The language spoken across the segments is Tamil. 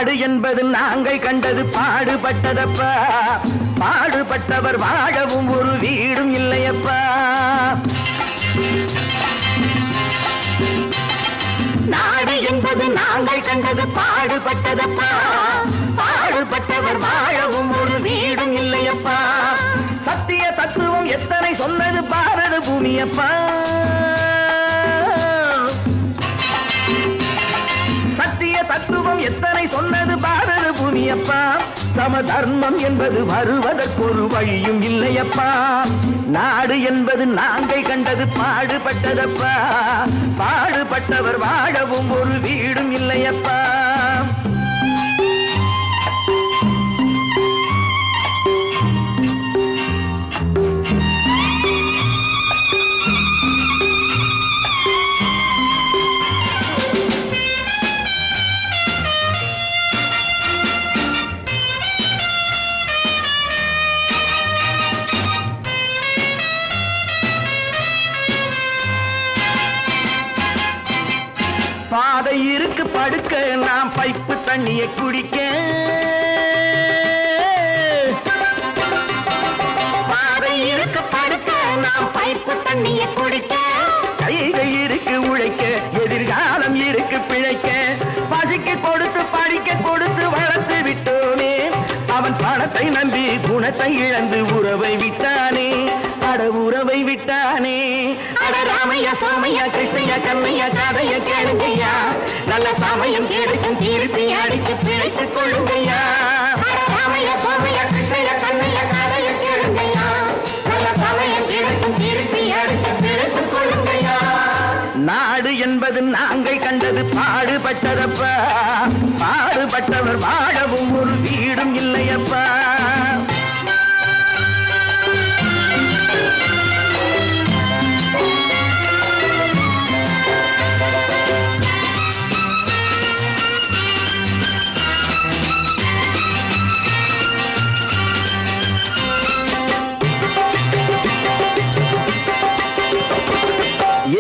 நாடு என்பது நாங்கள் கண்டது பாடுபட்டதப்பா, பாடுபட்டவர் வாழவும் ஒரு வீடும் இல்லையப்பா. நாடு என்பது நாங்கள் கண்டது பாடுபட்டதப்பா, பாடுபட்டவர் வாழவும் ஒரு வீடும் இல்லையப்பா. சத்திய தத்துவம் எத்தனை சொன்னது பாரத பூமியப்பா, சத்திய தத்துவம் எத்தனை சொன்னது பாரத பூமியப்பா. சமதர்மம் என்பது வருவதற்கு ஒரு வழியும் இல்லையப்பா. நாடு என்பது நாங்கள் கண்டது பாடுபட்டதப்பா, பாடுபட்டவர் வாழவும் ஒரு வீடும் இல்லையப்பா. பாதை இருக்கு படுக்க, நாம் பைப்பு தண்ணியை குடிக்க. பாதை இருக்கு படுக்க, நாம் பைப்பு தண்ணியை குடிக்க. கைகள் இருக்கு உழைக்க, எதிர்காலம் இருக்கு பிழைக்க. பசிக்கு கொடுத்து படிக்க கொடுத்து வளர்த்து விட்டோனே, அவன் பணத்தை நம்பி குணத்தை இழந்து உறவை விட்டானே, அட உறவை விட்டானே. அட ராமையா சோமையா கிருஷ்ணையா கண்ணையா கதைய கேளுங்கய்யா, நல்ல சமயம் கிடைக்கும் திருப்பி அடித்து பிழைத்துக் கொள்ளுங்கய்யா. ராமையா சோமையா கிருஷ்ணையா கண்ணையா கதைய கேளுங்கய்யா, நல்ல சமயம் கிடைக்கும் திருப்பி அடித்து பிழைத்துக் கொள்ளுங்கய்யா. நாடு என்பது நாங்கள் கண்டது பாடுபட்டதப்பா, பாடுபட்டவர் வாழவும் ஒரு வீடும் இல்லையப்பா.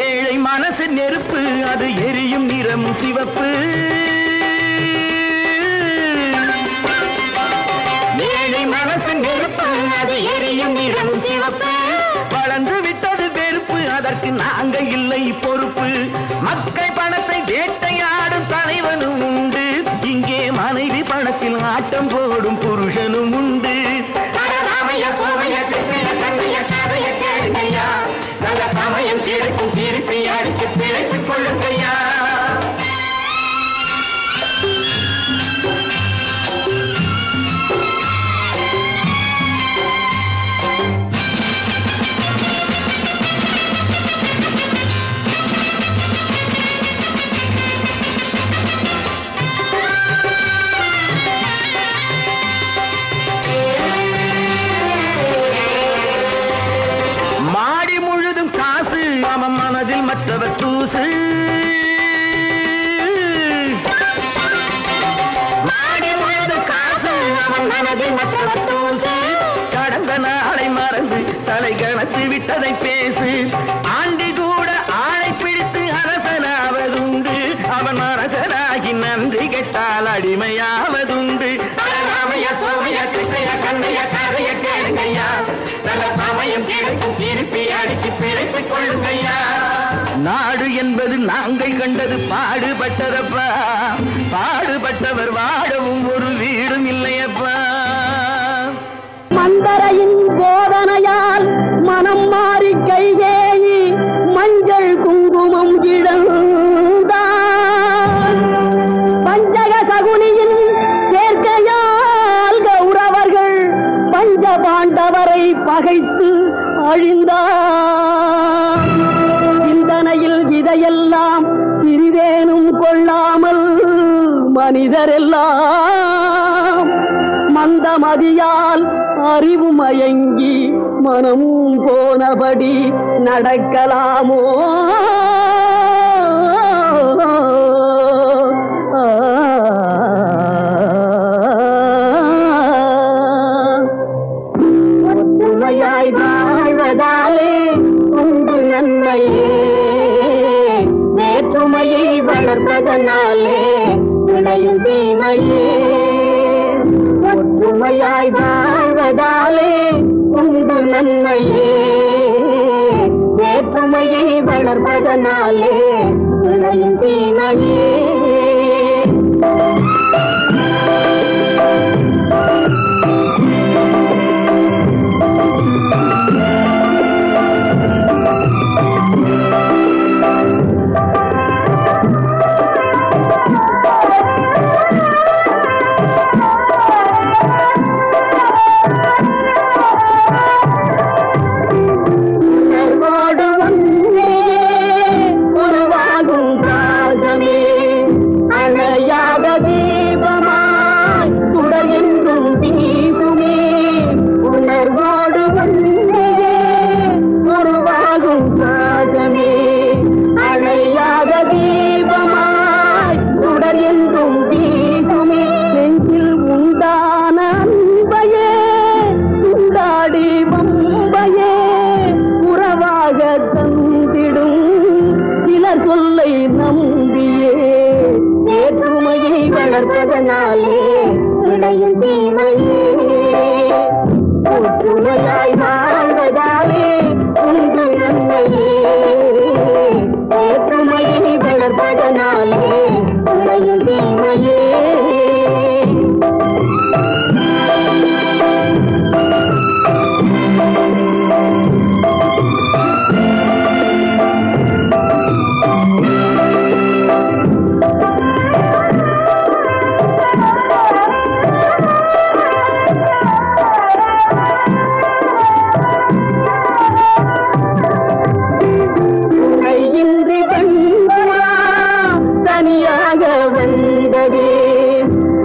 ஏழை மனசு நெருப்பு, அது எரியும் நிறம் சிவப்பு. ஏழை மனசு நெருப்பு, அது எரியும் நிறம் சிவப்பு. வளர்ந்து விட்டது வெறுப்பு, அதற்கு நாங்கள் இல்லை பொறுப்பு. மக்கள் பணத்தை வேட்டையாடும் தலைவனும் உண்டு, இங்கே மனைவி பணத்தில் ஆட்டம் போடும் புருஷனும் உண்டு. ராமையா சோமையா கிருஷ்ணையா கண்ணையா கதைய கேளுங்கய்யா, நல்ல சமயம் கிடைக்கும் திருப்பி அடித்து பிழைத்துக் கொள்ளுங்கய்யா. மாடி முழுதும் காசு, அவன் மனதில் மற்றவர் தூசு. மாடி முழுதும் காசு, அவன் மனதில் மற்றவர் தூசு. கடந்த நாளை மறந்து தலை கணத்து விட்டதை பேசு. ஆண்டி கூட ஆளை பிடித்து அரசனாவதுண்டு, அவன் அரசனாகி நன்றி கெட்டால் அடிமையாவதுண்டு. ராமையா சோமையா கிருஷ்ணையா கண்ணையா கதைய கேளுங்கய்யா, நல்ல சமயம் கிடைக்கும் திருப்பி அடித்து பிழைத்துக் கொள்ளுங்கய்யா. நாடு என்பது நாங்கள் கண்டது பாடுபட்டதப்பா, பாடுபட்டவர் வாழவும் ஒரு வீடும் இல்லையப்பா. மந்தரையின் போதனையால் மனம் மாறி கைகேயி மஞ்சள் குங்குமம் இழந்தான். பஞ்சக சகுனியின் சேர்க்கையால் கௌரவர்கள் பஞ்ச பாண்டவரை பகைத்து அழிந்தார். சிந்தனையில் இதையெல்லாம் சிறிதேனும் கொள்ளாமல் மனிதரெல்லாம் மந்தமதியால் அறிவு மயங்கி மனம் போனபடி நடக்கலாமோ? ஒற்றுமையாய் வாழ்வதாலே உண்டு நன்மையே, வேற்றுமையை வளர்ப்பதனாலே விளையும் தீமையே ஒற்றுமையாய் வாழ்வதாலே உண்டு நன்மையே வேற்றுமையை வளர்ப்பதனாலே விளையும் தீமையே வளர்ப்பதனாலே விளையும் தீமையே ஒற்றுமையாய் வாழ்வதாலே உண்டு நன்மையே வேற்றுமையை வளர்ப்பதனாலே விளையும் தீமையே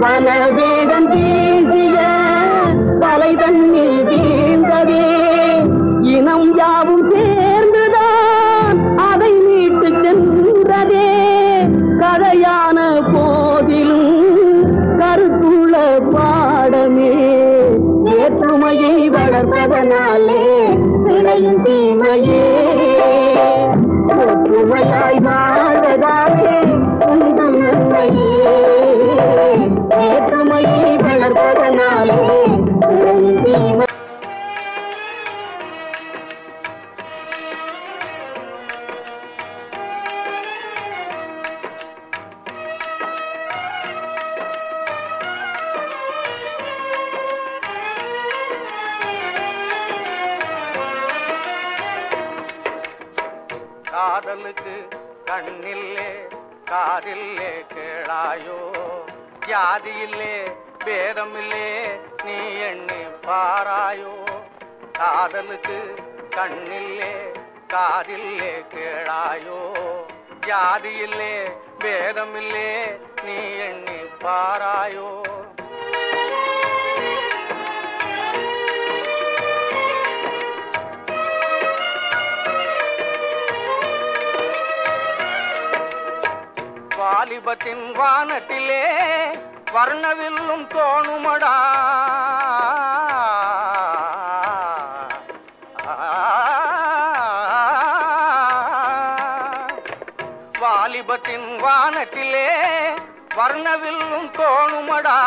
வனவேகம் வீசிய தலை தண்ணில் வீழ்ந்ததே இனம் யாவும் சேர்ந்துதான் அதை மீட்டு சென்றதே கதையான போதிலும் கருத்துள்ள பாடமே வேற்றுமையை வளர்ப்பதனாலே விளையும் தீமையே ஒற்றுமையாய் வாழ்வதாலே உண்டு நன்மையே வேற்றுமையை வளர்ப்பதனாலே விளையும் தீமை காதலுக்கு கண்ணில்லே காதில்லே கேளாயோ ஜாதியில்லே பேதமில்லே நீ எண்ணி பாராயோ காதலுக்கு கண்ணில்லே காதில்லே கேளாயோ ஜாதியில்லே பேதமில்லே நீ எண்ணி பாராயோ வாலிபத்தின் வானத்திலே வர்ணவில்லும் தோணுமடா வாலிபத்தின் வானத்திலே வர்ணவில்லும் தோணுமடா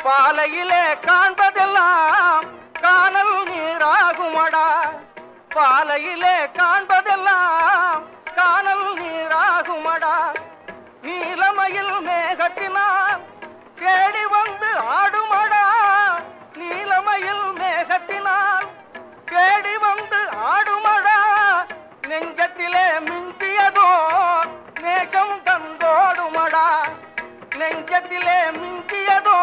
பாலையிலே காண்பதெல்லாம் காணல் நீராகுமடா பாலையிலே காண்பதெல்லாம் காணல் நீராகுமடா நீலமயில் மேகத்தினால் தேடி வந்து ஆடுமடா நீலமயில் மேகத்தினால் தேடி வந்து ஆடுமடா நெஞ்சத்திலே மிஞ்சியதோ நேசம் தந்தோடுமடா நெஞ்சத்திலே மிஞ்சியதோ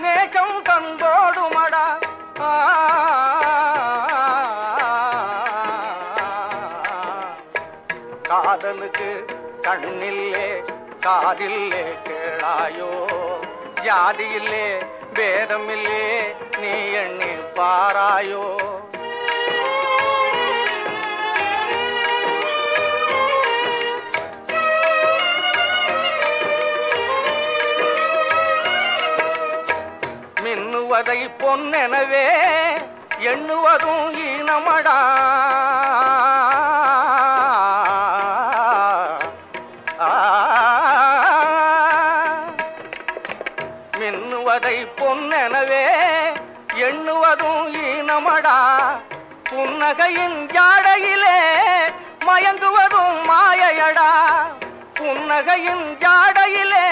நேசம் தந்தோடுமடா காதலுக்கு கண்ணில்லே காதில்லே கேளாயோ ஜாதியில்லே பேதமில்லே நீ எண்ணி பாராயோ மின்னுவதை பொன்னெனவே எண்ணுவதும் ஈனமடா எண்ணுவதும் ஈனமடா புன்னகையின் ஜாடையிலே மயங்குவதும் மாயையடா புன்னகையின் ஜாடையிலே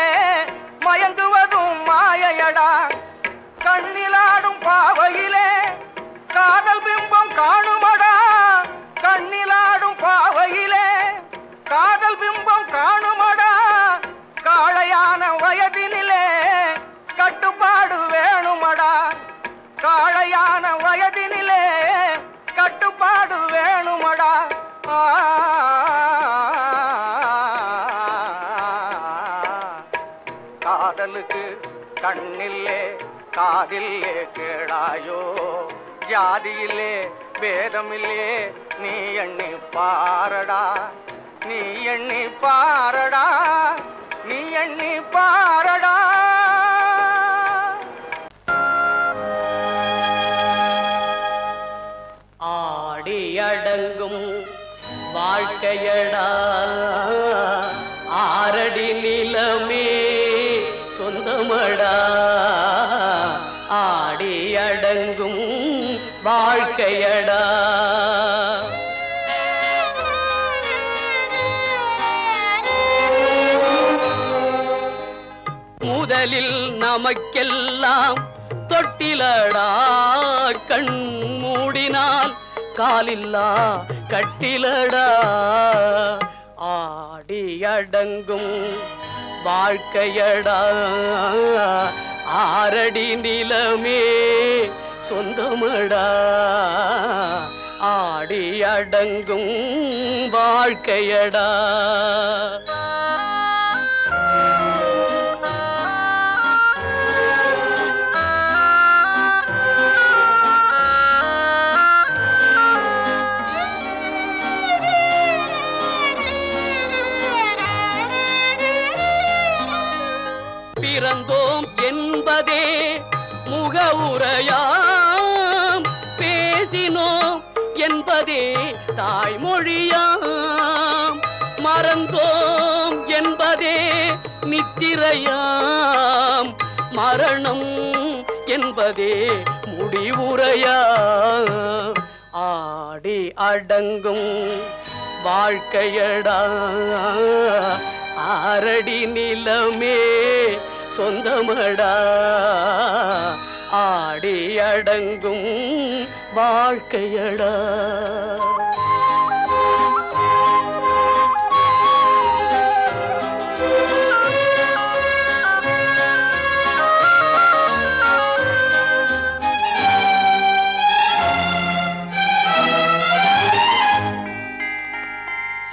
மயங்குவதும் மாயையடா கண்ணிலாடும் பாவையிலே காதல் பிம்பம் காணுமடா கண்ணிலாடும் பாவையிலே காதல் பிம்பம் காணுமடா காளையான வயதினிலே கட்டுப்பாடு வேணுமடா காளையான வயதினிலே கட்டுப்பாடு வேணுமடா காதலுக்கு கண்ணில்லே காதில்லே கேளாயோ ஜாதியிலே பேதமில்லே நீ எண்ணி பாரடா நீ எண்ணி பாரடா நீ எண்ணி பாரடா ஆடி அடங்கும் வாழ்க்கையடா ஆரடி நிலமே சொந்தமடா ஆடி அடங்கும் வாழ்க்கையடா முதலில் நமக்கெல்லாம் தொட்டிலடா கண் மூடினால் காலில்லா கட்டிலடா ஆடி அடங்கும் வாழ்க்கையடா ஆரடி நிலமே சொந்தமடா ஆடி அடங்கும் வாழ்க்கையடா பிறந்தோம் என்பதே முகவுரையாம் பேசினோம் என்பதே தாய்மொழியாம் மறந்தோம் என்பதே நித்திரையாம் மரணம் என்பதே முடிவுரையாம் ஆடி அடங்கும் வாழ்க்கையடா ஆரடி நிலமே சொந்தமடா ஆடி அடங்கும் வாழ்க்கையடா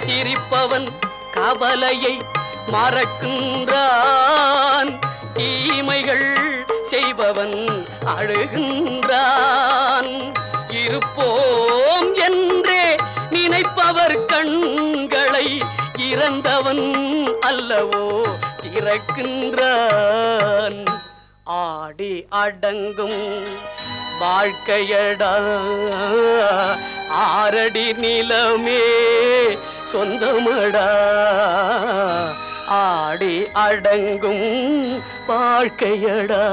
சிரிப்பவன் கவலையை மறக்கின்றான் தீமைகள் செய்பவன் அழுகின்றான் இருப்போம் என்றே நினைப்பவர் கண்களை இறந்தவன் அல்லவோ திறக்கின்றான் ஆடி அடங்கும் வாழ்க்கையடா ஆரடி நிலமே சொந்தமடா ஆடி அடங்கும் வாழ்க்கையடா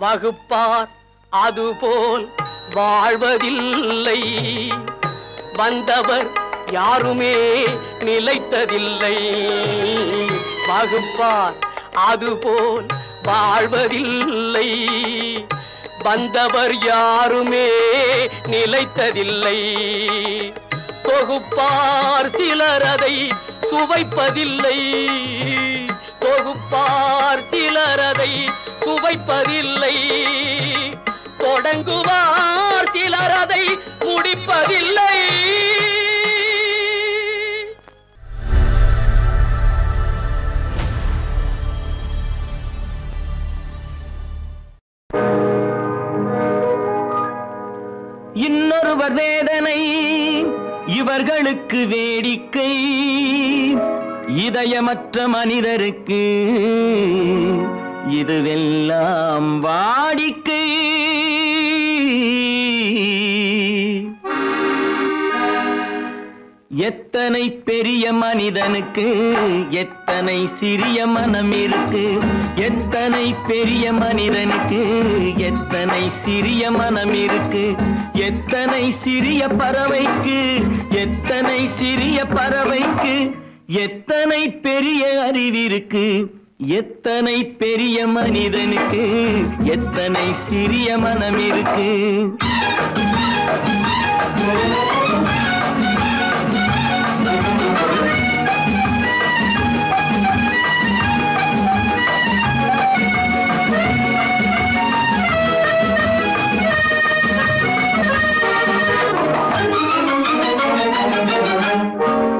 வகுப்பார் அதுபோல் வாழ்வதில்லை வந்தவர் யாருமே நிலைத்ததில்லை வகுப்பார் அதுபோல் வாழ்வதில்லை வந்தவர் யாருமே நிலைத்ததில்லை தொகுப்பார் சிலர் அதை சுவைப்பதில்லை தொகுப்பார் சிலர் அதை சுவைப்பதில்லை தொடங்குவார் சிலர் அதை முடிப்பதில்லை இன்னொருவர் வேதனை இவர் இவர்களுக்கு வேடிக்கை, இதயமற்ற மனிதருக்கு இதுவெல்லாம் வாடிக்கை. எத்தனை பெரிய மனிதனுக்கு எத்தனை சிறிய மனம் இருக்கு, எத்தனை பெரிய மனிதனுக்கு எத்தனை சிறிய மனம் இருக்கு, எத்தனை சிறிய பறவைக்கு எத்தனை சிறிய பறவைக்கு எத்தனை பெரிய அறிவிருக்கு, எத்தனை பெரிய மனிதனுக்கு எத்தனை சிறிய மனம் இருக்கு.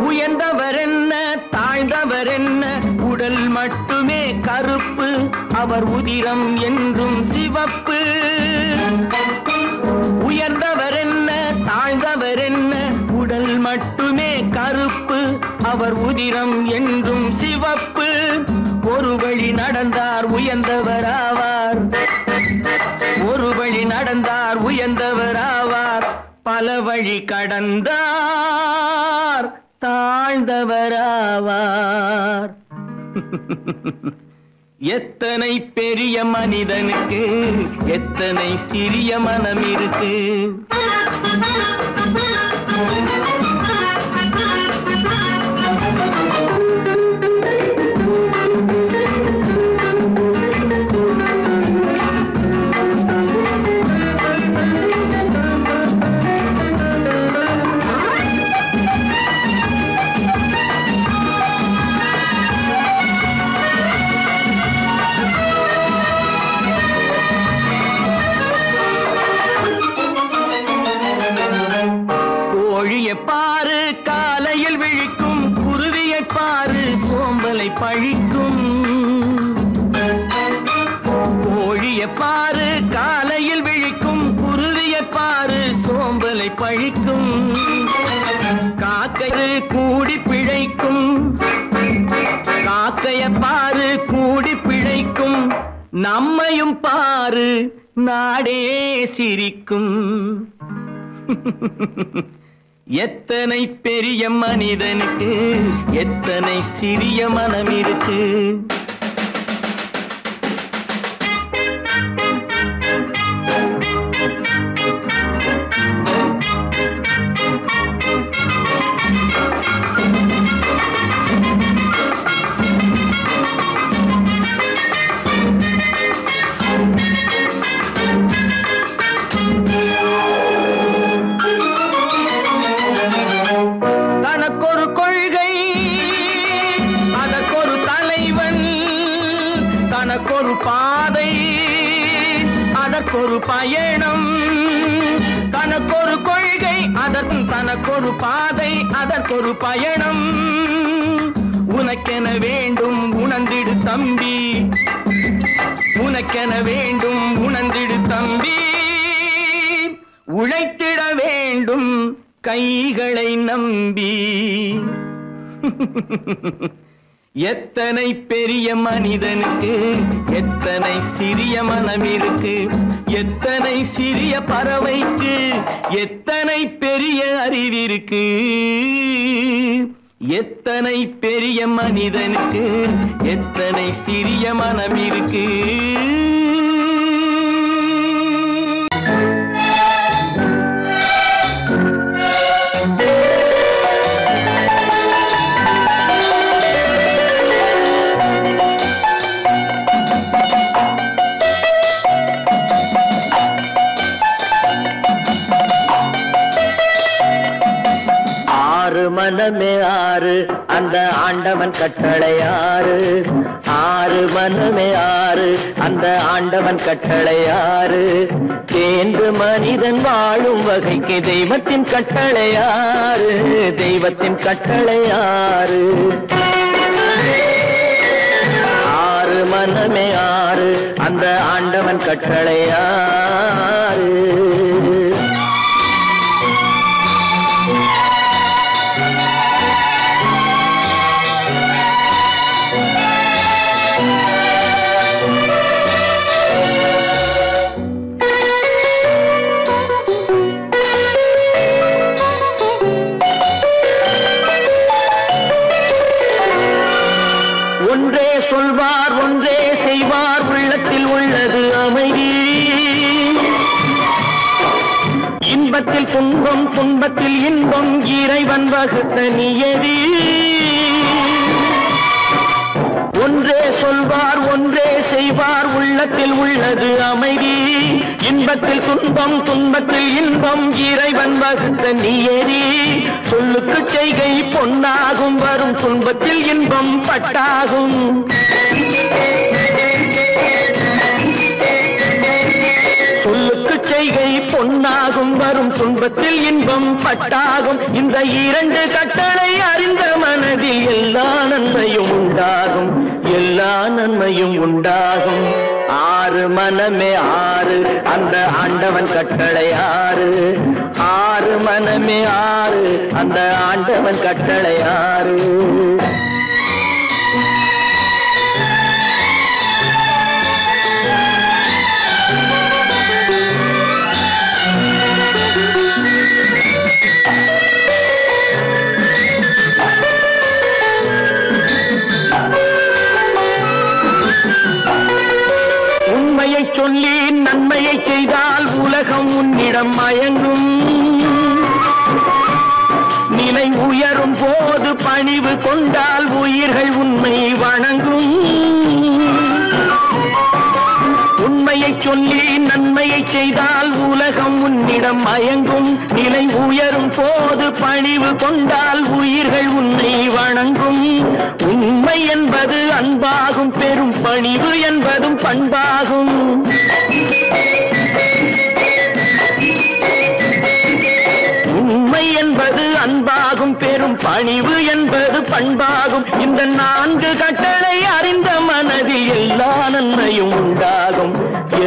உயர்ந்தவர் என்ன தாழ்ந்தவர் என்ன, உடல் மட்டுமே கருப்பு, அவர் உதிரம் என்றும் சிவப்பு. உயர்ந்தவர் என்ன தாழ்ந்தவர் என்ன, உடல் மட்டுமே கருப்பு, அவர் உதிரம் என்றும் சிவப்பு. ஒரு வழி நடந்தார் உயர்ந்தவர் ஆவார், ஒரு வழி நடந்தார் உயர்ந்தவர் ஆவார், பல வழி கடந்தார் தாழ்ந்தவராவார். எத்தனை பெரிய மனிதனுக்கு எத்தனை சிறிய மனம் இருக்கு. பாரு காலையில் விழிக்கும், குருவியை பாரு சோம்பலை பழிக்கும். கோழியை பாரு காலையில் விழிக்கும், குருவியை பாரு சோம்பலை பழிக்கும். காக்கை கூடி பிழைக்கும், காக்கையை பாரு கூடி பிழைக்கும். நம்மையும் பாரு நாடே சிரிக்கும். எத்தனை பெரிய மனிதனுக்கு எத்தனை சிறிய மனம் இருக்கு. தனக்கொரு பாதை அதற்கொரு பயணம், தனக்கொரு கொள்கை அதற்கு தனக்கொரு பாதை அதற்கொரு பயணம். உனக்கென வேண்டும் உணர்ந்திடு தம்பி, உனக்கென வேண்டும் உணர்ந்திடு தம்பி. உழைத்திட வேண்டும் கைகளை நம்பி. எத்தனை பெரிய மனிதனுக்கு எத்தனை சிறிய மனம் இருக்கு, எத்தனை சிறிய பறவைக்கு எத்தனை பெரிய அறிவிருக்கு, எத்தனை பெரிய மனிதனுக்கு எத்தனை சிறிய மனம் இருக்கு. மனமே ஆறு அந்த ஆண்டவன் கட்டளை ஆறு, ஆறு மனமே ஆறு அந்த ஆண்டவன் கட்டளை ஆறு. தேர்ந்து மனிதன் வாழும் வகைக்கு தெய்வத்தின் கட்டளை ஆறு, தெய்வத்தின் கட்டளை ஆறு. ஆறு மனமே ஆறு அந்த ஆண்டவன் கட்டளை ஆறு. இன்பத்தில் துன்பம் துன்பத்தில் இன்பம் இறைவன் வகுத்த நியதி. ஒன்றே சொல்வார் ஒன்றே செய்வார் உள்ளத்தில் உள்ளது அமைதி. இன்பத்தில் துன்பம் துன்பத்தில் இன்பம் இறைவன் வகுத்த நியதி. சொல்லுக்கு செய்கை பொன்னாகும் வரும் துன்பத்தில் இன்பம் பட்டாகும். சொல்லுக்கு செய்கை பொன்னாகும் வரும் துன்பத்தில் இன்பம் பட்டாகும். இந்த இரண்டு கட்டளை அறிந்த மனதில் எல்லா நன்மையும் உண்டாகும், எல்லா நன்மையும் உண்டாகும். ஆறு மனமே ஆறு அந்த ஆண்டவன் கட்டளை ஆறு. ஆறு மனமே ஆறு அந்த ஆண்டவன் கட்டளை ஆறு. சொல்லி நன்மையை செய்தால் உலகம் உன்னிடம் மயங்கும். நிலை உயரும் போது பணிவு கொண்டால் உயிர்கள் உன்னை வணங்கும். உண்மையை சொல்லி நன்மையை செய்தால் உலகம் உன்னிடம் மயங்கும். நிலை உயரும் போது பணிவு கொண்டால் உயிர்கள் உன்னை வணங்கும். உண்மை என்பது அன்பாகும், பெரும் பணிவு என்பதும் பண்பாகும். உண்மை என்பது அன்பாகும், பெரும் பணிவு என்பது பண்பாகும். இந்த நான்கு கட்டளை அறிந்த மனதில் எல்லா நன்மையும் உண்டாகும்,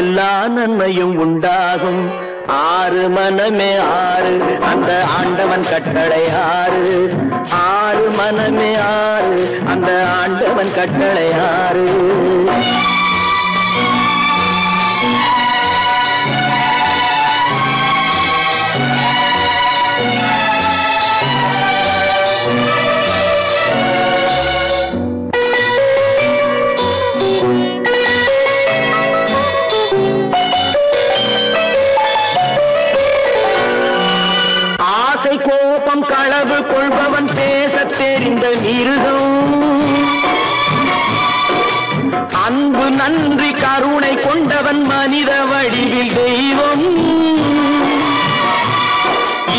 எல்லா நன்மையும் உண்டாகும். ஆறு மனமே ஆறு அந்த ஆண்டவன் கட்டளை ஆறு. ஆறு மனமே ஆறு அந்த ஆண்டவன் கட்டளை ஆறு. கோபம் களவு கொள்பவன் பேச தெரிந்த மிருகம். அன்பு நன்றி கருணை கொண்டவன் மனித வடிவில் தெய்வம்.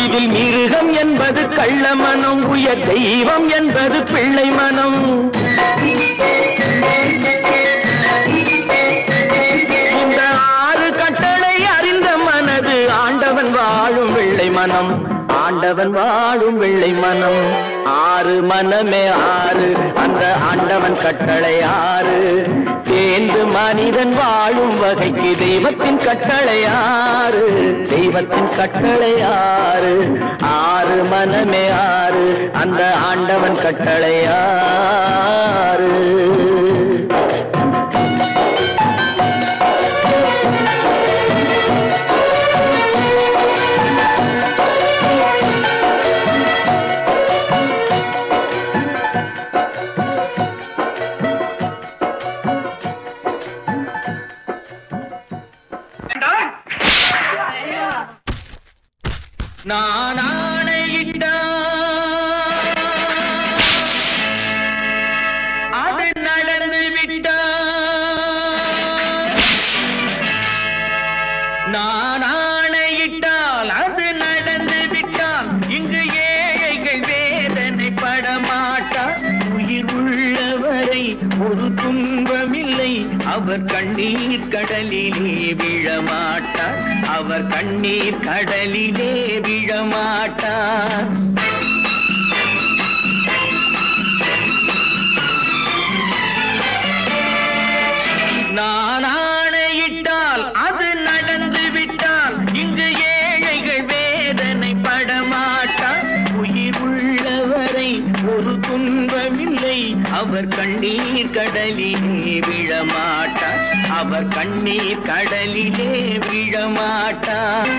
இதில் மிருகம் என்பது கள்ள மனம், உயர் தெய்வம் என்பது பிள்ளை மனம். இந்த ஆறு கட்டளை அறிந்த மனது ஆண்டவன் வாழும் வெள்ளை மனம், ஆண்டவன் வாழும் வெள்ளை மனம். ஆறு மனமே ஆறு அந்த ஆண்டவன் கட்டளை ஆறு. தேர்ந்து மனிதன் வாழும் வகைக்கு தெய்வத்தின் கட்டளை ஆறு, தெய்வத்தின் கட்டளை ஆறு. ஆறு மனமே ஆறு அந்த ஆண்டவன் கட்டளை ஆறு. நான் ஆணையிட்ட அது நடந்து விட்ட. நான் ஆணையிட்டால் அது நடந்து விட்டால் இங்கு ஏழைகள் வேதனை படமாட்டார். உயிர் உள்ளவரை ஒரு துன்பமில்லை, அவர் கண்ணீர் கடலிலே விழமாட்டார், அவர் கண்ணீர் கடலிலே விழமாட்டார். நான் ஆணையிட்டால் அது நடந்து விட்டால் இங்கு ஏழைகள் வேதனை படமாட்டார். உயிர் உள்ளவரை ஒரு துன்பமில்லை, அவர் கண்ணீர் கடலிலே விழமாட்டார், அவர் கண்ணீர் கடலிலே விழமாட்டார்.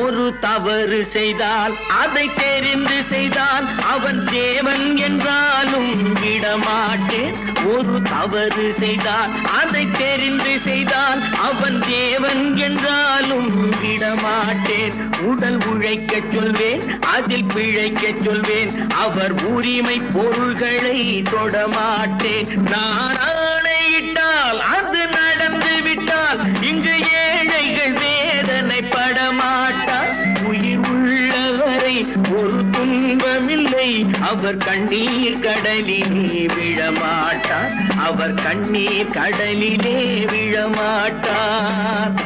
ஒரு தவ தவறு செய்தால் அதை தெரிந்து செய்தால் அவன் தேவன் என்றாலும் விடமாட்டேன். ஒரு தவறு செய்தால் அதை தெரிந்து செய்தால் அவன் தேவன் என்றாலும் விடமாட்டேன். உடல் உழைக்க சொல்வேன், அதில் பிழைக்க சொல்வேன், அவர் உரிமை பொருள்களை தொடமாட்டேன். நான் ஆணையிட்டால் அது நடந்து விட்டால் இங்கு ஏழைகள் வேதனைப்படமாட்டார். உயிர் உள்ளவரை ஒரு துன்பமில்லை, அவர் கண்ணீர் கடலிலே விழமாட்டார். அவர் கண்ணீர் கடலிலே விழமாட்டார்.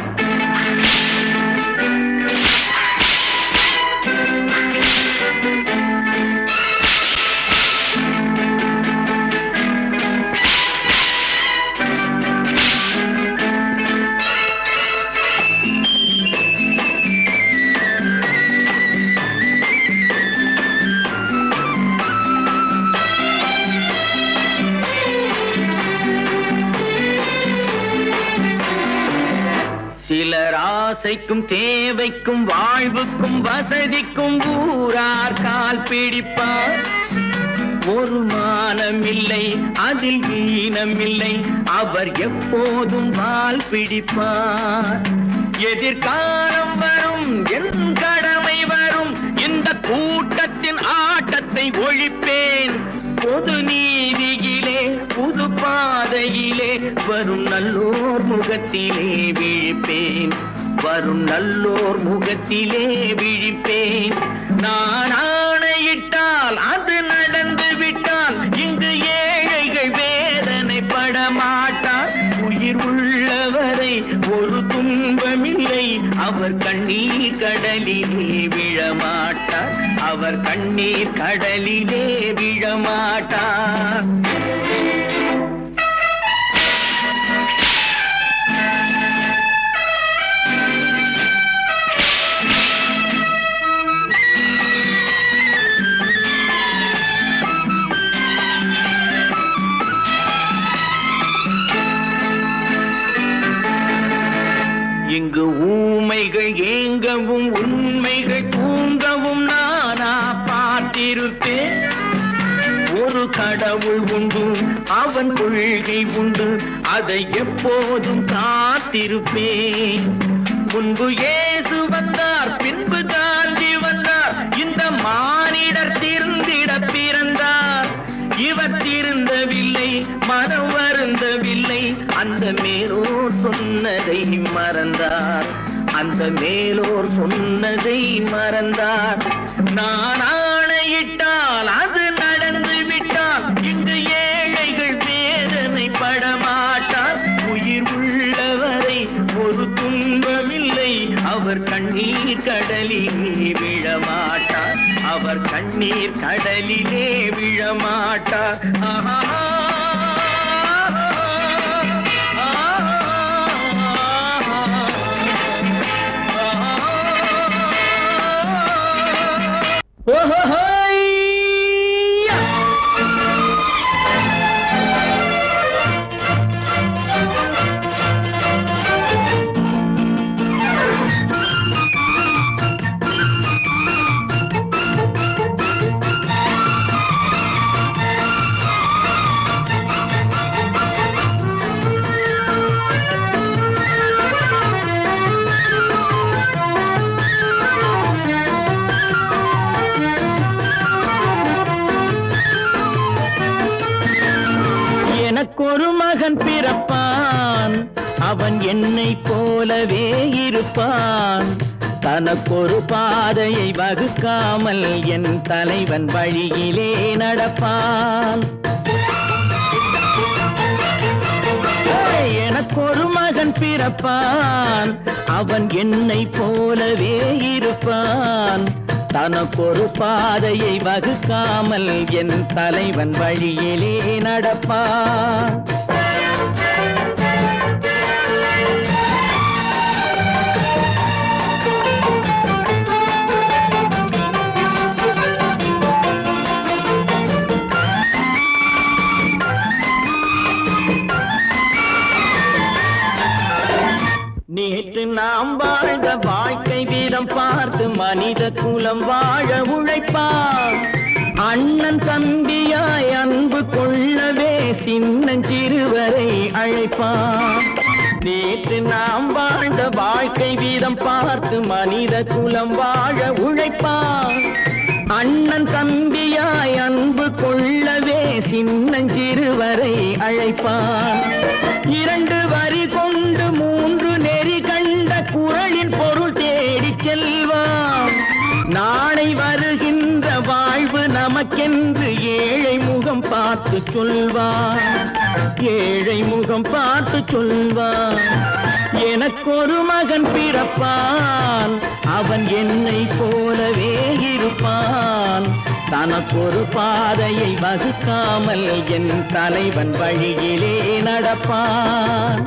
சிலர் ஆசைக்கும் தேவைக்கும் வாழ்வுக்கும் வசதிக்கும் ஊரார் கால் பிடிப்பார். ஒரு மானமில்லை, அதில் ஈனமில்லை, அவர் எப்போதும் வால் பிடிப்பார். எதிர்காலம் வரும், என் கடமை வரும், இந்த கூட்டத்தின் ஆட்டத்தை ஒழிப்பேன். பொது நீதியிலே புது பாதையிலே வரும் நல்லோர் முகத்திலே விழிப்பேன். வரும் நல்லோர் முகத்திலே விழிப்பேன். நான் ஆணையிட்டால் அது நடந்து விட்டால் இங்கு ஏழைகள் வேதனைப்படமாட்டார். உயிர் உள்ளவரை ஒரு துன்பமில்லை, அவர் கண்ணீர் கடலிலே விழமாட்டார். அவர் கண்ணீர் கடலிலே விழமாட்டார். இங்கு ஊமைகள் ஏங்கவும் உண்மைகள் தூங்கவும் நானா பார்த்திருப்பேன். ஒரு கடவுள் உண்டு, அவன் கொள்கை உண்டு, அதை எப்போதும் காத்திருப்பேன். முன்பு இயேசு வந்தார், பின்பு காந்தி வந்தார், இந்த மானிடர் திருந்திட பிறந்தார். இவர் திருந்தவில்லை, மனம் வருந்தவில்லை, அந்த மேலோர் சொன்னதை மறந்தார். அந்த மேலோர் சொன்னதை மறந்தார். நான் ஆணையிட்டால் அது நடந்து விட்டால் இங்கு ஏழைகள் வேதனைப்படமாட்டார். உயிர் உள்ளவரை ஒரு துன்பமில்லை, அவர் கண்ணீர் கடலிலே விழமாட்டார். அவர் கண்ணீர் கடலிலே விழமாட்டார். ஆஹா. எனக்கொரு மகன் பிறப்பான், அவன் என்னை போலவே இருப்பான். தனக்கொரு பாதையை வகுக்காமல் என் தலைவன் வழியிலே நடப்பான். எனக்கொரு மகன் பிறப்பான், அவன் என்னை போலவே இருப்பான். தனக்கொரு பாதையை வகுக்காமல் என் தலைவன் வழியிலே நடப்பான். நேற்று நாம் வாழ்ந்த வாழ்க்கை வீதம் பார்த்து மனித குலம் வாழ உழைப்பான். அண்ணன் தம்பியாய் அன்பு கொள்ளவே சின்னஞ்சிறுவரை அழைப்பான். நேற்று நாம் வாழ்ந்த வாழ்க்கை வீதம் பார்த்து மனித குலம் வாழ உழைப்பான். அண்ணன் தம்பியாய் அன்பு கொள்ளவே சின்னஞ்சிறுவரை அழைப்பான். 2 வரி கொண்டு 3 நெறி கண்ட குறளின் பொருள் தேடி செல்வான். நாளை வருகின்ற வாழ்வு நமக்கென்று ஏழை முகம் பார்த்து சொல்வான். ஏழை முகம் பார்த்து சொல்வான். எனக்கொரு மகன் பிறப்பான், அவன் என்னை போலவே இருப்பான். தனக்கொரு பாதையை வகுக்காமல் என் தலைவன் வழியிலே நடப்பான்.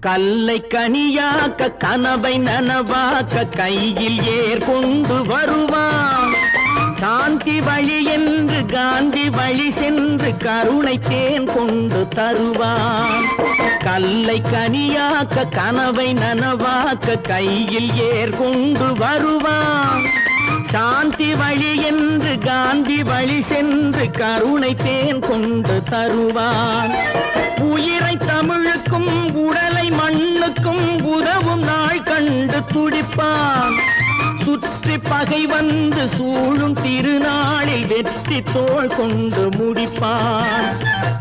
கல்லை கனியாக்க கனவை நனவாக்க கையில் ஏற்கொண்டு வருவான். சாந்தி வழி என்று காந்தி வழி சென்று கருணை தேன் கொண்டு தருவான். கல்லை கனியாக்க கனவை நனவாக்க கையில் ஏற்கொண்டு வருவான். சாந்தி வழி என்று காந்தி வழி சென்று கருணை தேன் கொண்டு தருவான். உயிரை தமிழுக்கும் உடலை மண்ணுக்கும் உதவும் நாள் கண்டு துடிப்பான். சுற்றி பகை வந்து சூழும் திருநாளில் வெற்றி தோள் கொண்டு முடிப்பான்.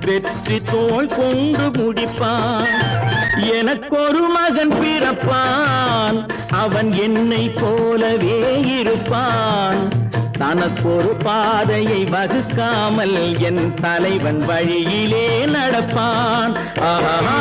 வெற்றி தோள் கொண்டு முடிப்பான். எனக்கொரு மகன் பிறப்பான், அவன் என்னை போலவே இருப்பான். தனக்கொரு பாதையை வகுக்காமல் என் தலைவன் வழியிலே நடப்பான். ஆஹா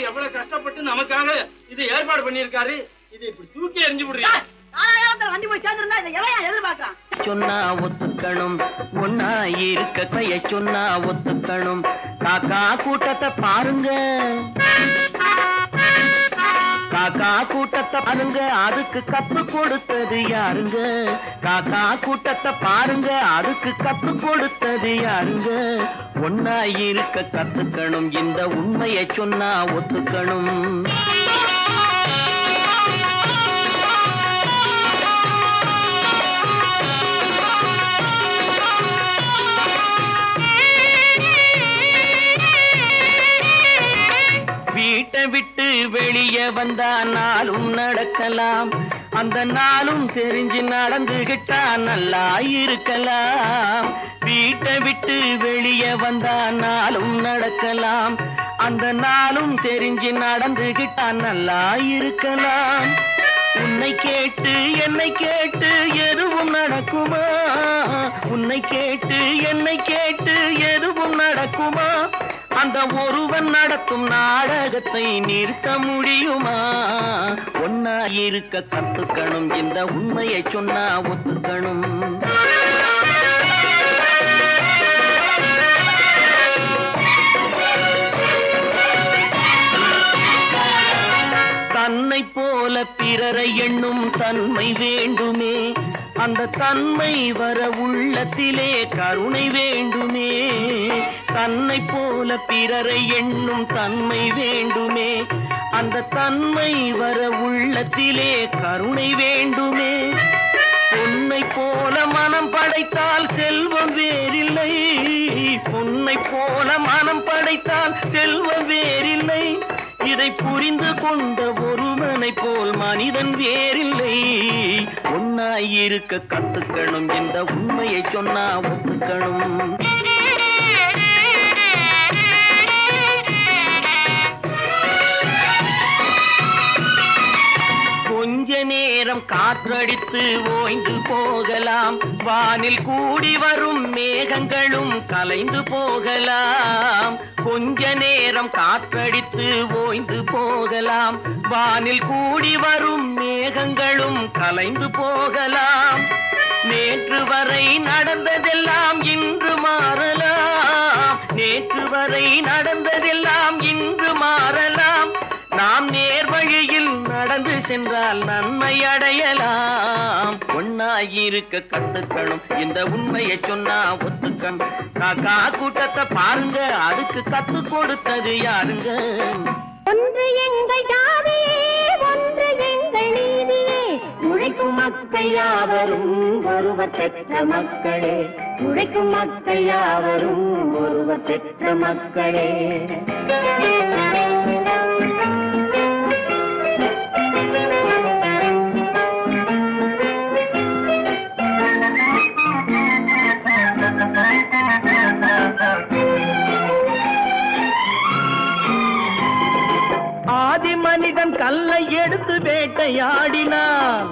எவ்வளவு கஷ்டப்பட்டு நமக்காக இது ஏற்பாடு பண்ணிருக்காரு. இதை இப்படி தூக்கி எறிஞ்சு விடுறீங்க. சொன்னா ஒத்துக்கணும், ஒன்னா இருக்க கைய சொன்னா ஒத்துக்கணும். காக்கா கூட்டத்தை பாருங்க, காக்கா கூட்டத்தை பாருங்க, அதுக்கு கத்து கொடுத்தது யாருங்க? காக்கா கூட்டத்தை பாருங்க, அதுக்கு கத்து கொடுத்தது யாருங்க? ஒன்னா இருக்க கத்துக்கணும், இந்த உண்மையை சொன்னா ஒத்துக்கணும். வீட்டை விட்டு வெளியே வந்தா நாளும் நடக்கலாம், அந்த நாளும் தெரிஞ்சு நடந்துகிட்டா நல்லா இருக்கலாம். வீட்டை விட்டு வெளியே வந்தா நாளும் நடக்கலாம், அந்த நாளும் தெரிஞ்சு நடந்துகிட்டா நல்லா இருக்கலாம். உன்னை கேட்டு என்னை கேட்டு எதுவும் நடக்குமா? உன்னை கேட்டு என்னை கேட்டு எதுவும் நடக்குமா? அந்த ஒருவன் நடத்தும் நாடகத்தை நிறுத்த முடியுமா? ஒன்னா இருக்க கத்துக்கணும், இந்த உண்மையை சொன்னா ஒத்துக்கணும். தன்னை போல பிறரை எண்ணும் தன்மை வேண்டுமே, அந்த தன்மை வர உள்ளத்திலே கருணை வேண்டுமே. தன்னை போல பிறரை எண்ணும் தன்மை வேண்டுமே, அந்த தன்மை வர உள்ளத்திலே கருணை வேண்டுமே. பொன்னை போல மனம் படைத்தால் செல்வம் வேறில்லை, பொன்னை போல மனம் படைத்தால் செல்வம் வேறில்லை. இதை புரிந்து கொண்ட ஒருவனை போல் மனிதன் வேறில்லை. ஒன்னாயிருக்க கத்துக்கணும், இந்த உண்மையை சொன்னா ஒத்துக்கணும். கொஞ்ச நேரம் நேரம் காற்றடித்து ஓய்ந்து போகலாம், வானில் கூடி வரும் மேகங்களும் கலைந்து போகலாம். கொஞ்ச நேரம் காற்றடித்து ஓய்ந்து போகலாம், வானில் கூடி வரும் மேகங்களும் கலைந்து போகலாம். நேற்று வரை நடந்ததெல்லாம் இன்று மாறலாம், நேற்று வரை நடந்ததெல்லாம் இன்று மாறலாம். நாம் நேர் வழியில் நடந்து சென்றால் நன்மை அடையலாம். ஒன்னாயிருக்க கத்துக்கணும், இந்த உண்மையை சொன்னா ஒத்துக்கணும். காக்கா கூட்டத்தை பாருங்க, அதுக்கு கத்து கொடுத்தது யாருங்க? ஒன்று எங்கள் ஜாதியே, ஒன்று எங்கள் நீதியே, உழைக்கும் மக்கள் யாவரும் ஒருவர் பெற்ற மக்களே, உழைக்கும் மக்கள் யாவரும் ஒருவர் பெற்ற மக்களே. ஆதி மனிதன் கல்லை எடுத்து வேட்டையாடினான்,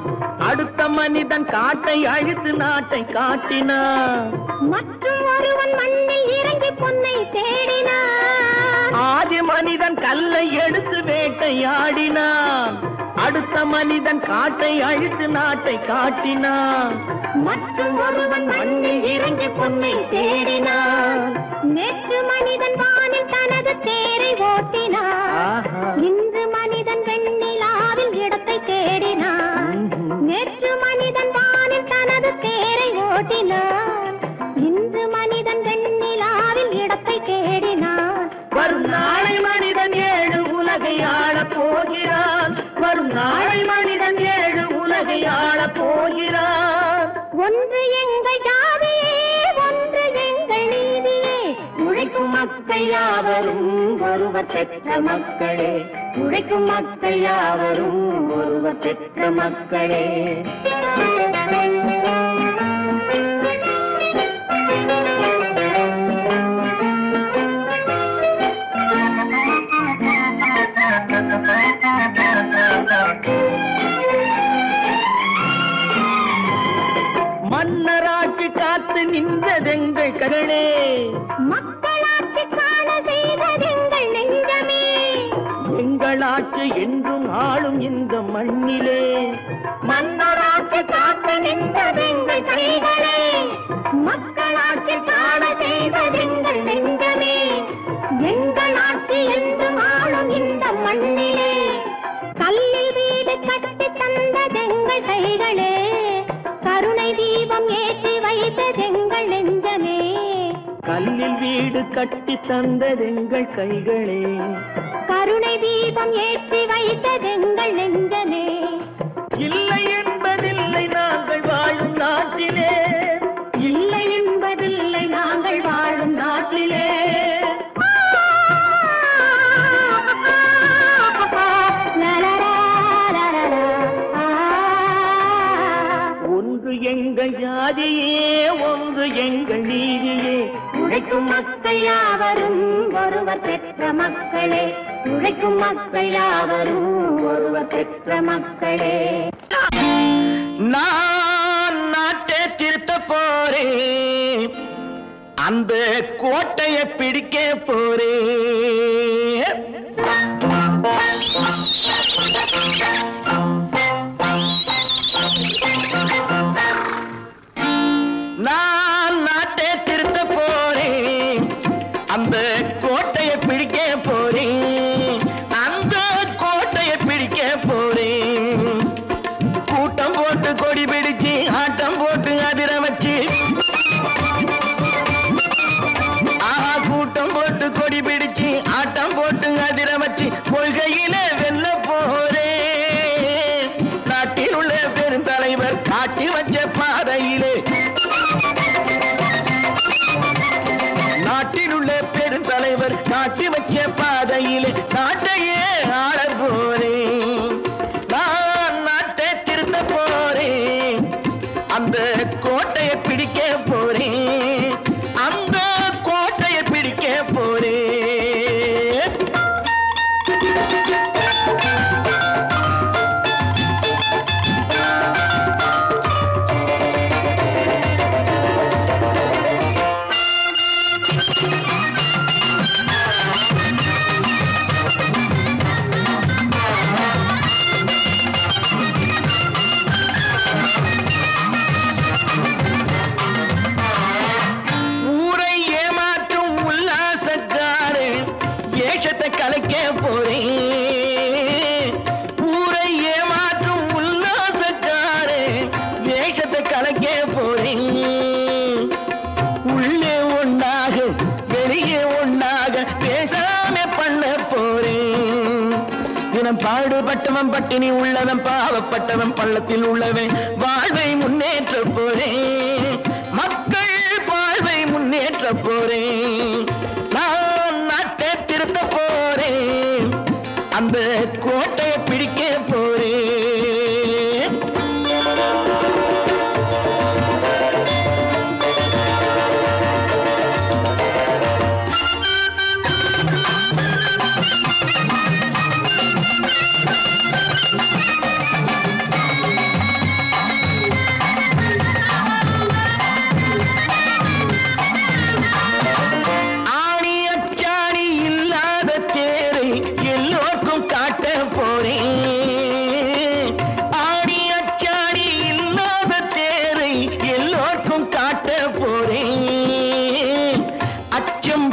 அடுத்த மனிதன் காட்டை அழித்து நாட்டை காட்டினான். மற்றும் ஒருவன் மண்ணில் இறங்கி பொன்னை தேடினான். ஆதி மனிதன் கல்லை எடுத்து வேட்டையாடினான், அடுத்த மனிதன் காட்டை அழித்து நாட்டை காட்டினான். மற்றும் ஒருவன் மண்ணில் இறங்கி பொன்னை தேடினான். நேற்று மனிதன் வானில் தனது தேரை ஓட்டினான், இன்று மனிதன் வெண்ணிலாவில் இடத்தை தேடினான். நேற்று மனிதன் வானில் தனது தேரை ஓட்டினான், இன்று மனிதன் வெண்ணிலாவில் இடத்தை தேடினான். வரும் நாளை மனிதன் 7 உலகை ஆளப் போகிறான், வரும் நாளை மனிதன் 7 உலகை ஆளப் போகிறான். ஒன்று எங்கள் ஜாதியே, ஒன்று எங்கள் நீதியே, உழைக்கும் மக்கள் யாவரும் ஒருவர் பெற்ற மக்களே, உழைக்கும் மக்கள் யாவரும் ஒருவர் பெற்ற மக்களே. மன்னராட்சி காத்து நின்றதெங்கள் கரணே, மக்களாட்சி காண செய்ததெங்கள் நெஞ்சமே, எங்களாட்சி என்றும் ஆளும் இந்த மண்ணிலே. மன்னராட்சி காத்து நின்றதெங்கள் கைகளே, மக்களாட்சி காண செய்ததெங்கள் நெஞ்சமே, எங்களாட்சி என்றும் ஆளும் இந்த மண்ணிலே. கல்லில் வீடு கட்டி தந்ததெங்கள் கைகளே, கருணை தீபம் ஏற்றி வைத்ததெங்கள் நெஞ்சமே. கல்லில் வீடு கட்டி தந்ததெங்கள் கைகளே, கருணை தீபம் ஏற்றி வைத்ததெங்கள் நெஞ்சமே. இல்லை என்பதில்லை நாங்கள் வாழும் நாட்டிலே, இல்லை என்பதில்லை நாங்கள் வாழும் நாட்டிலே. ஒன்று எங்கள் ஜாதியே, ஒன்று எங்கள் நீதியே, உழைக்கும் மக்கள் யாவரும் ஒருவர் பெற்ற மக்களே, உழைக்கும் மக்கள் யாவரும் ஒருவர் பெற்ற மக்களே. நான் நாட்டை திருத்த போறேன், அந்த கோட்டையை பிடிக்க போறேன். நான் நாட்டை திருத்த போறேன், அந்த கோட்டையை பிடிக்க போறேன், அந்த கோட்டையை பிடிக்க போறேன். கூட்டம் போட்டு கொடி பிடிச்சு ஆட்டம் போட்டு அதிர வச்சு, கூட்டம் போட்டு கொடி பிடிச்சு ஆட்டம் போட்டு அதிர வச்சு கொள்கையில வெல்ல போறேன். நாட்டில் உள்ள பெருந்தலைவர் காட்டி வச்ச பாதையிலே, நாட்டில் உள்ள பெருந்தலைவர் காட்டி வச்ச பாதையிலே நாட்டையே ஆள போறேன். நான் நாட்டை திருத்த போறேன், அந்த கோட்டையை பிடிக்க போறேன், அந்த கோட்டையை பிடிக்க போறேன். கலைக்க போறேன். ஊரை ஏமாற்றும் உல்லாசக்காரே வேஷத்தை கலைக்க போறேன். உள்ளே ஒன்னாக வெளியே ஒன்னாக பேசாம பண்ண போறேன். தினம் பாடுபட்டவன் பட்டினி உள்ளவன் பாவப்பட்டவன் பள்ளத்தில் உள்ளவன் வாழ்வை முன்னேற்ற போறேன். மக்கள் வாழ்வை முன்னேற்ற போறேன். நான் நாட்டை திருத்த போறேன். அந்த கோட்டையை பிடிக்க போறேன்.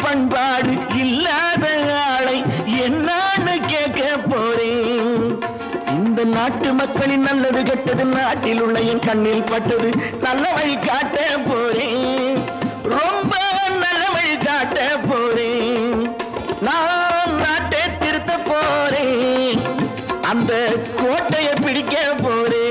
பண்பாடு இல்லாத ஆளை என்னான்னு கேட்க போறேன். இந்த நாட்டு மக்களின் நல்லது கெட்டது நாட்டில் உள்ள என் கண்ணில் பட்டது நல்ல வழி காட்ட போறேன். ரொம்ப நல்ல வழி காட்ட போறேன். நான் நாட்டை திருத்த போறேன். அந்த கோட்டையை பிடிக்க போறேன்.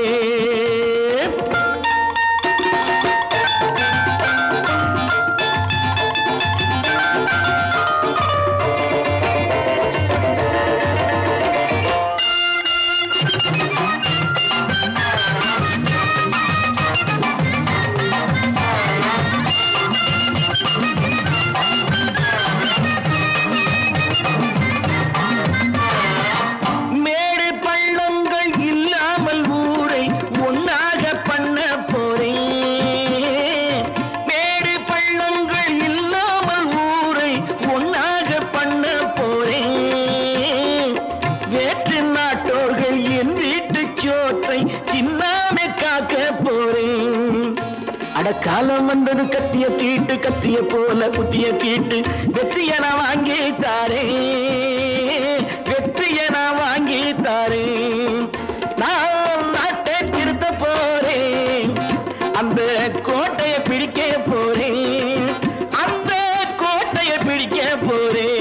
காலம் வந்தது கத்திய தீட்டு கத்திய போல குத்திய தீட்டு வெற்றிய நான் வாங்கி தாரேன். வெற்றிய நான் வாங்கி தாரேன். நான் நாட்டை திருத்த போறேன். அந்த கோட்டையை பிடிக்க போறேன். அந்த கோட்டையை பிடிக்க போறேன்.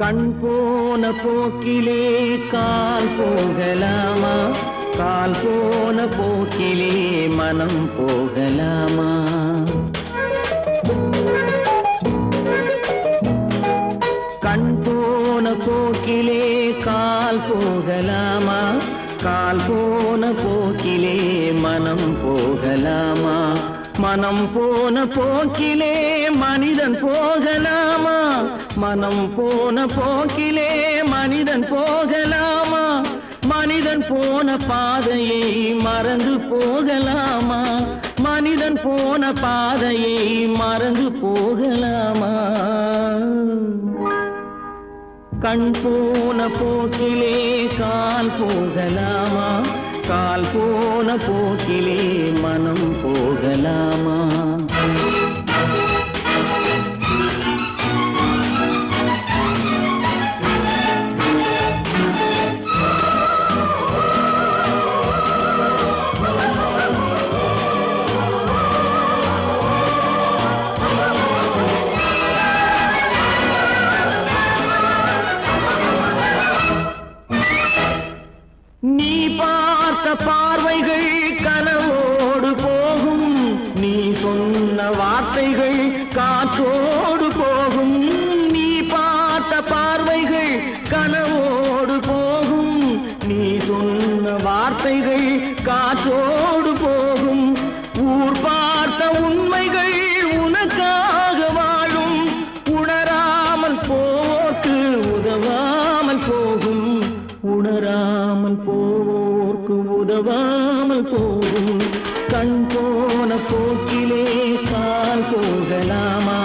கண் போன போக்கிலே கால் போகலாமா? கால் போன போக்கிலே மனம் போகலாமா? கண் போன போக்கிலே கால் போகலாமா? கால் போன போக்கிலே மனம் போகலாமா? மனம் போன போக்கிலே மனிதன் போகலாமா? மனம் போன போக்கிலே மனிதன் போகலாமா? மனிதன் போன பாதையை மறந்து போகலாமா? மனிதன் போன பாதையை மறந்து போகலாமா? கண் போன போக்கிலே கால் போகலாமா? கால் போன போக்கிலே மனம் போகலாமா? பார்வைகள் கனவோடு போகும், நீ சொன்ன வார்த்தைகள் காற்றோடு போகும். நீ பார்த்த பார்வைகள் கனவோடு போகும், நீ சொன்ன வார்த்தைகள் காற்றோடு போகும். ஊர் பார்த்த உண்மைகள் உனக்காக வாழும், உணராமல் போக்கு உதவாமல் போகும், உணராமல் போக்கு உதவாமல் போகும். கண் போன போக்கிலே கால் போகலாமா,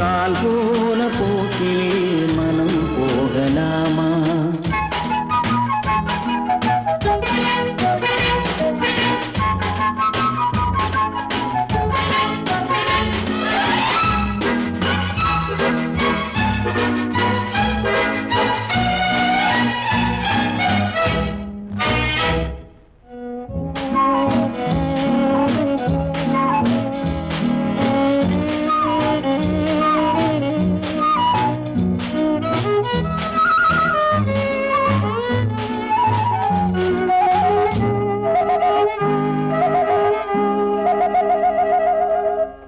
கால் போன போக்கிலே மனம் போகலாமா?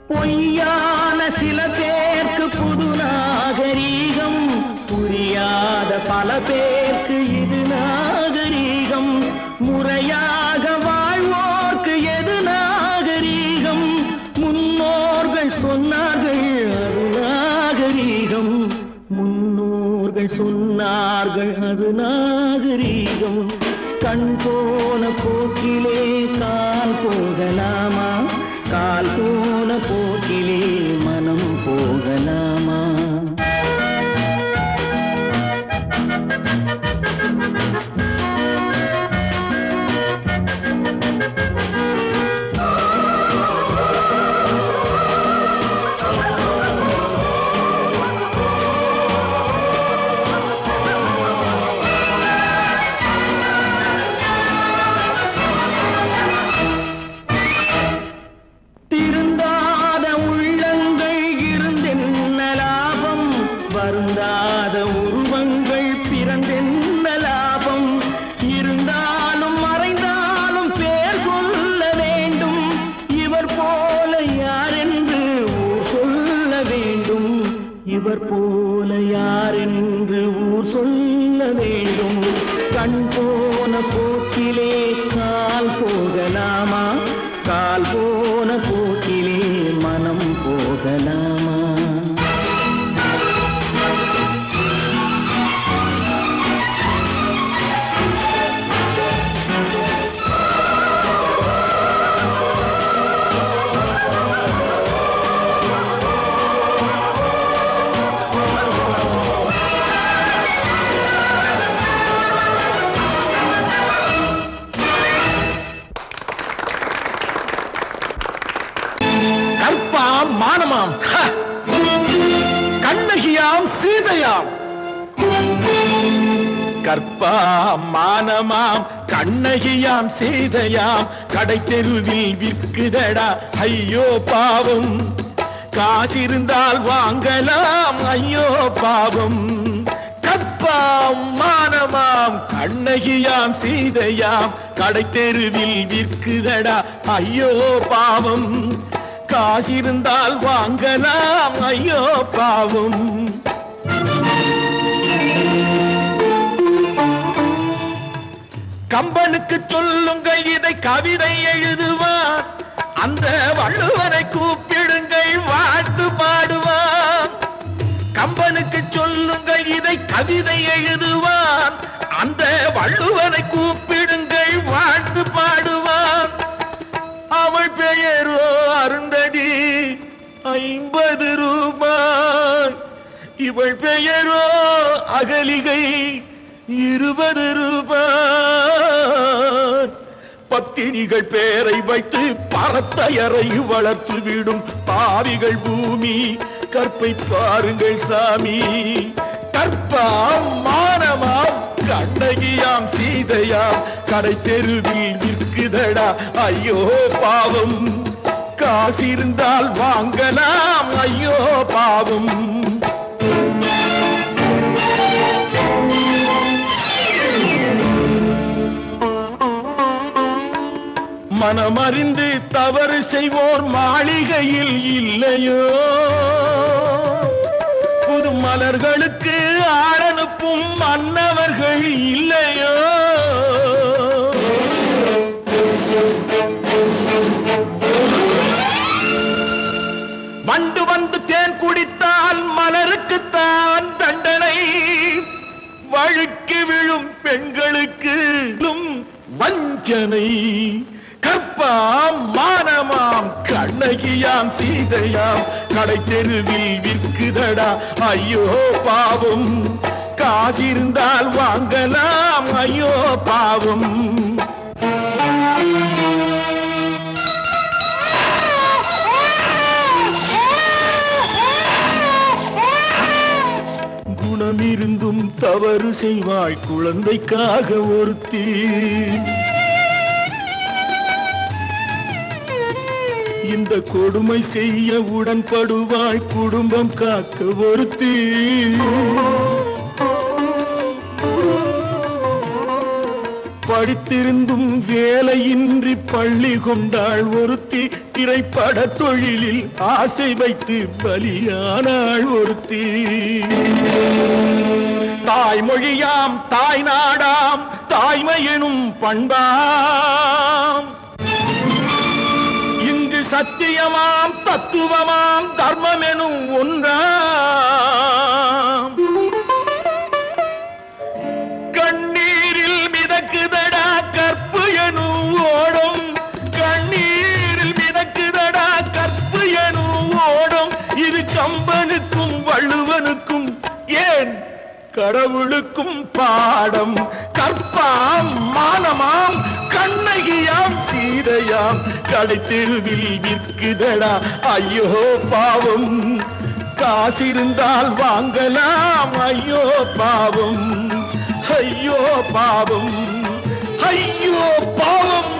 பொய்யான சில பேருக்கு புது நாகரீகம், புரியாத பல பேருக்கு இது நாகரீகம். முறையாக வாழ்வோர்க்கு எது நாகரீகம்? முன்னோர்கள் சொன்னார்கள் அது நாகரீகம், முன்னோர்கள் சொன்னார்கள் அது நாகரீகம். கண் போன போக்கிலே கால் போகலாமா, கால் போன போக்கிலே மனம் போகலாமா? திருந்தாத உள்ளங்கள் இருந்தென்ன லாபம், வருந்தாத உருவங்கள் பிறந்தென்ன லாபம்? இருந்தாலும் மறைந்தாலும் பேர் சொல்ல வேண்டும், இவர் போல யாரென்று ஊர் சொல்ல வேண்டும், இவர் போல யாரென்று ஊர் சொல்ல வேண்டும். கண் போன போக்கிலே கால் போகலாமா, கால் போன போக்கிலே மனம் போகலாமா? கற்பாம் மானமாம், கண்ணகியாம் சீதையாம். கற்பாம் மானமாம் கண்ணகியாம் சீதையாம், கடை தெருவில் விற்குதடா ஐயோ பாவம். காசிருந்தால் வாங்கலாம் ஐயோ பாவம். கற்பாம் மானமாம் கண்ணகியாம் சீதையாம், கடை தெருவில் விற்குதடா ஐயோ பாவம். காசிருந்தால் வாங்கலாம் ஐயோ பாவம். கம்பனுக்கு சொல்லுங்கள் இதை கவிதை எழுதுவான், அந்த வள்ளுவனை கூப்பிடுங்கள் வாழ்த்து பாடுவான். கம்பனுக்கு சொல்லுங்கள் இதை கவிதை எழுதுவான், அந்த வள்ளுவனை கூப்பிடுங்கள் வாழ்த்து பாடுவான். அவள் பெயரோ அருந்ததி 50 ரூபாய், இவள் பெயரோ அகலிகை 20 ரூபாய். பத்தினிகள் பேரை வைத்து பரத்தையறை வளர்த்து விடும் பாவிகள் பூமி, கற்பை பாருங்கள் சாமி. கற்பாம் மானமாம் கண்ணகியாம் சீதையாம், கடை தெருவில் விற்குதடா ஐயோ பாவம். காசிருந்தால் வாங்கலாம் ஐயோ பாவம். மனமறிந்து தவறு செய்வோர் மாளிகையில் இல்லையோ புது மலர்களுக்கு ஆளனுப்பும் மன்னவர்கள் இல்லையோ வண்டு வந்து தேன் குடித்தால் மலருக்குத்தான் தண்டனை வழுக்கி விழும் பெண்களுக்கு வஞ்சனை கற்பாம் மானமாம் கண்ணகியாம் சீதையாம் கடை தெருவில் விற்குதடா ஐயோ பாவம் காசிருந்தால் வாங்கலாம் ஐயோ பாவம் குணமிருந்தும் தவறு செய்வாய் குழந்தைக்காக ஒருத்தி இந்த கொடுமை செய்ய உடன்படுவாய் குடும்பம் காக்க ஒருத்தி படித்திருந்தும் வேலையின்றி பள்ளி கொண்டாள் ஒருத்தி திரைப்பட தொழிலில் ஆசை வைத்து பலியானாள் ஒருத்தி தாய்மொழியாம் தாய் நாடாம் தாய்மையெனும் பண்பாம் இங்கு சத்தியமாம் தத்துவமாம் தர்மமெனும் ஒன்றாம் கண்ணீரில் மிதக்குதடா கற்பு எனும் ஓடும் கண்ணீரில் மிதக்குதடா கற்பு எனும் ஓடும் இது கம்பனுக்கும் வள்ளுவனுக்கும் ஏன் கடவுளுக்கும் பாடம் கற்பாம் மானமாம் கண்ணகியாம் சீதையாம் கடைத்தெருவில் விற்குதடா ஐயோ பாவம் காசிருந்தால் வாங்கலாம் ஐயோ பாவம் ஐயோ பாவம் ஐயோ பாவம்